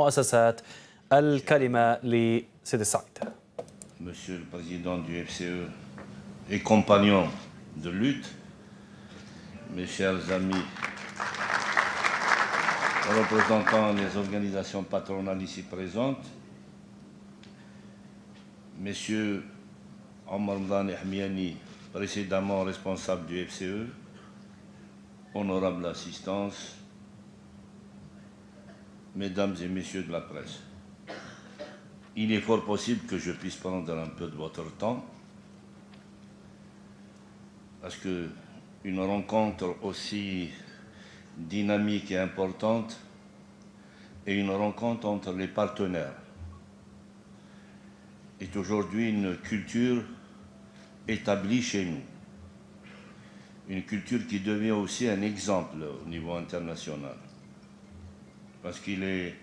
المؤسسات. الكلمة لسيد السعيد. Monsieur le Président du FCE et compagnon de lutte, mes chers amis représentant les organisations patronales ici présentes, Messieurs Omar Mdani Hmiani, précédemment responsable du FCE, honorable assistance, Mesdames et Messieurs de la presse, il est fort possible que je puisse prendre un peu de votre temps, parce qu'une rencontre aussi dynamique et importante est une rencontre entre les partenaires. Est aujourd'hui une culture établie chez nous. Une culture qui devient aussi un exemple au niveau international. Parce qu'il est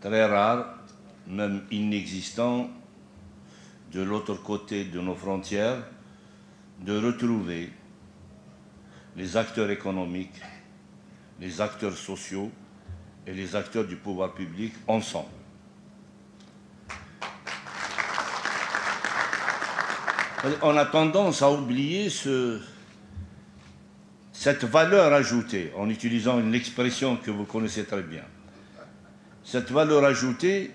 très rare, même inexistant, de l'autre côté de nos frontières, de retrouver les acteurs économiques, les acteurs sociaux et les acteurs du pouvoir public ensemble. On a tendance à oublier cette valeur ajoutée, en utilisant une expression que vous connaissez très bien. Cette valeur ajoutée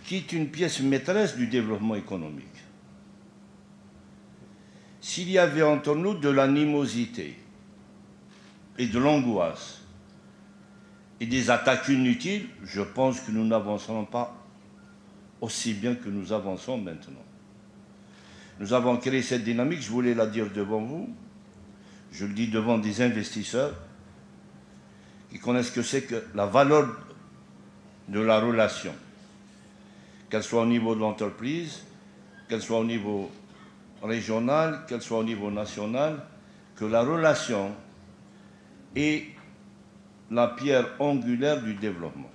qui est une pièce maîtresse du développement économique. S'il y avait entre nous de l'animosité et de l'angoisse et des attaques inutiles, je pense que nous n'avancerons pas aussi bien que nous avançons maintenant. Nous avons créé cette dynamique, je voulais la dire devant vous, je le dis devant des investisseurs qui connaissent ce que c'est que la valeur de la relation, qu'elle soit au niveau de l'entreprise, qu'elle soit au niveau régional, qu'elle soit au niveau national, que la relation est la pierre angulaire du développement.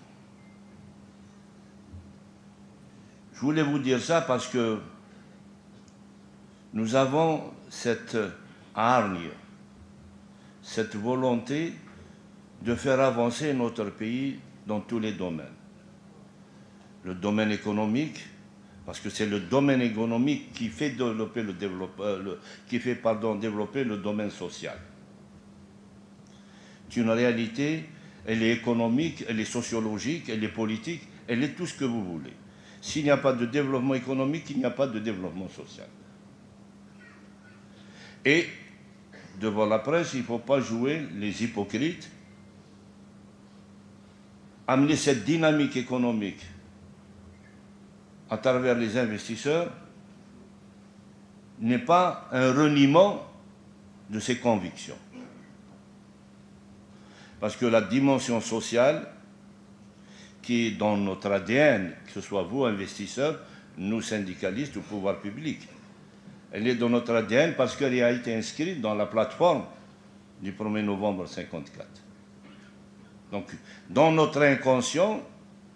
Je voulais vous dire ça parce que nous avons cette hargne, cette volonté de faire avancer notre pays dans tous les domaines. Le domaine économique, parce que c'est le domaine économique qui fait développer développer le domaine social. C'est une réalité, elle est économique, elle est sociologique, elle est politique, elle est tout ce que vous voulez. S'il n'y a pas de développement économique, il n'y a pas de développement social. Et devant la presse, il ne faut pas jouer les hypocrites. Amener cette dynamique économique à travers les investisseurs n'est pas un reniement de ses convictions. Parce que la dimension sociale qui est dans notre ADN, que ce soit vous, investisseurs, nous, syndicalistes ou pouvoir public, elle est dans notre ADN parce qu'elle a été inscrite dans la plateforme du 1er novembre 1954. Donc, dans notre inconscient,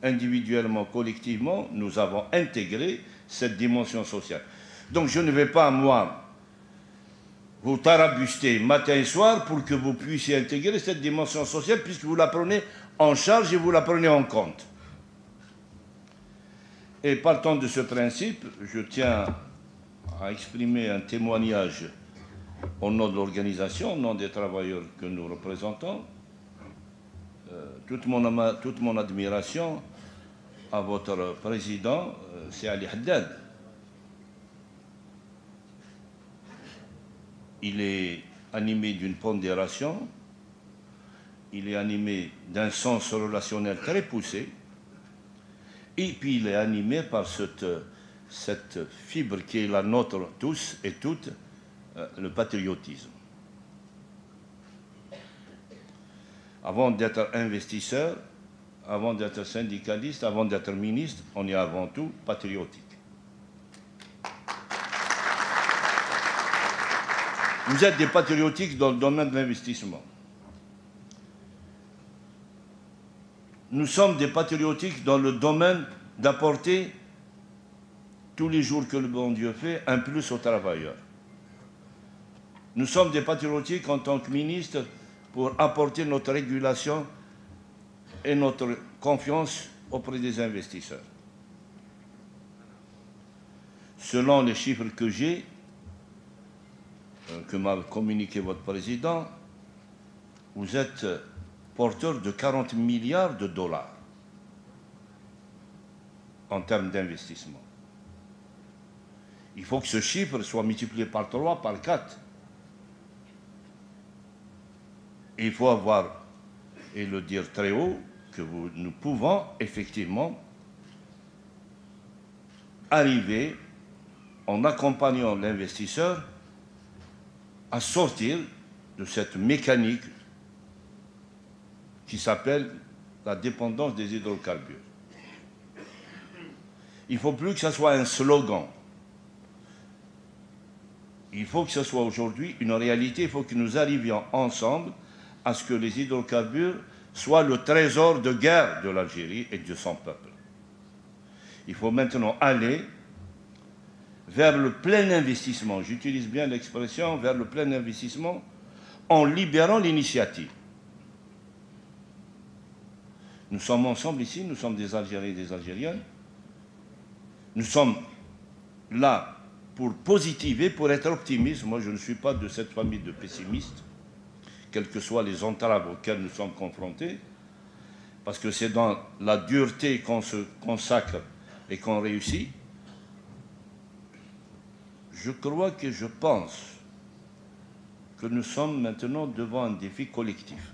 individuellement, collectivement, nous avons intégré cette dimension sociale. Donc, je ne vais pas, moi, vous tarabuster matin et soir pour que vous puissiez intégrer cette dimension sociale puisque vous la prenez en charge et vous la prenez en compte. Et partant de ce principe, je tiens à exprimer un témoignage au nom de l'organisation, au nom des travailleurs que nous représentons. Toute mon admiration à votre président, c'est Ali Haddad. Il est animé d'une pondération, il est animé d'un sens relationnel très poussé, et puis il est animé par cette fibre qui est la nôtre tous et toutes, le patriotisme. Avant d'être investisseur, avant d'être syndicaliste, avant d'être ministre, on est avant tout patriotique. Vous êtes des patriotiques dans le domaine de l'investissement. Nous sommes des patriotiques dans le domaine d'apporter, tous les jours que le bon Dieu fait, un plus aux travailleurs. Nous sommes des patriotiques en tant que ministres pour apporter notre régulation et notre confiance auprès des investisseurs. Selon les chiffres que j'ai, que m'a communiqué votre président, vous êtes porteur de 40 milliards de dollars en termes d'investissement. Il faut que ce chiffre soit multiplié par 3, par 4. Il faut avoir, et le dire très haut, que nous pouvons effectivement arriver, en accompagnant l'investisseur, à sortir de cette mécanique qui s'appelle la dépendance des hydrocarbures. Il ne faut plus que ce soit un slogan. Il faut que ce soit aujourd'hui une réalité. Il faut que nous arrivions ensemble à ce que les hydrocarbures soient le trésor de guerre de l'Algérie et de son peuple. Il faut maintenant aller vers le plein investissement. J'utilise bien l'expression vers le plein investissement en libérant l'initiative. Nous sommes ensemble ici, nous sommes des Algériens et des Algériennes. Nous sommes là pour positiver, pour être optimistes. Moi, je ne suis pas de cette famille de pessimistes, quelles que soient les entraves auxquelles nous sommes confrontés, parce que c'est dans la dureté qu'on se consacre et qu'on réussit. Je crois que je pense que nous sommes maintenant devant un défi collectif.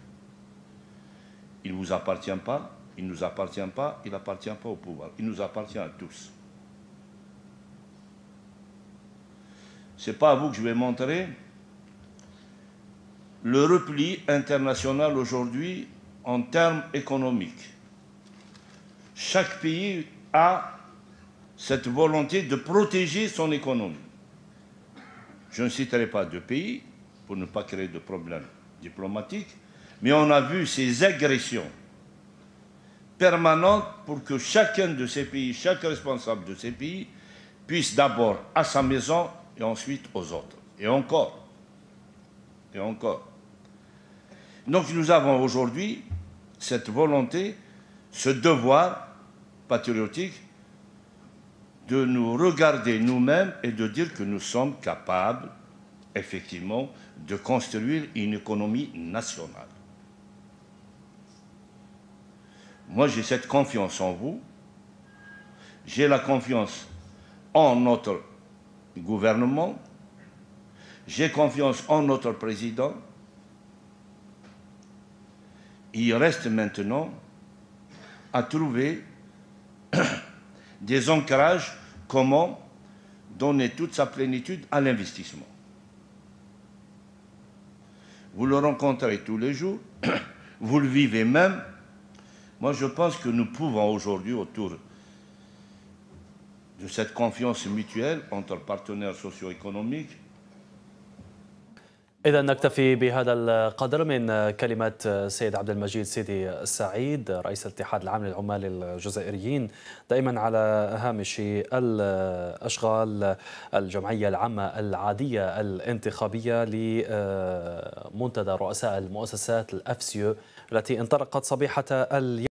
Il ne vous appartient pas, il ne nous appartient pas, il n'appartient pas au pouvoir, il nous appartient à tous. Ce n'est pas à vous que je vais montrer le repli international aujourd'hui en termes économiques. Chaque pays a cette volonté de protéger son économie. Je ne citerai pas de pays pour ne pas créer de problèmes diplomatiques, mais on a vu ces agressions permanentes pour que chacun de ces pays, chaque responsable de ces pays, puisse d'abord à sa maison et ensuite aux autres. Et encore. Et encore. Donc nous avons aujourd'hui cette volonté, ce devoir patriotique de nous regarder nous-mêmes et de dire que nous sommes capables, effectivement, de construire une économie nationale. Moi, j'ai cette confiance en vous. J'ai la confiance en notre gouvernement. J'ai confiance en notre président. Il reste maintenant à trouver des ancrages, comment donner toute sa plénitude à l'investissement. Vous le rencontrez tous les jours, vous le vivez même. Moi, je pense que nous pouvons aujourd'hui, autour de cette confiance mutuelle entre partenaires socio-économiques, إذا نكتفي بهذا القدر من كلمة السيد عبد المجيد سيدي السعيد رئيس الاتحاد العام للعمال الجزائريين دائما على هامش الأشغال الجمعية العامة العادية الانتخابية لمنتدى رؤساء المؤسسات الأفسيو التي انطلقت صبيحة اليوم.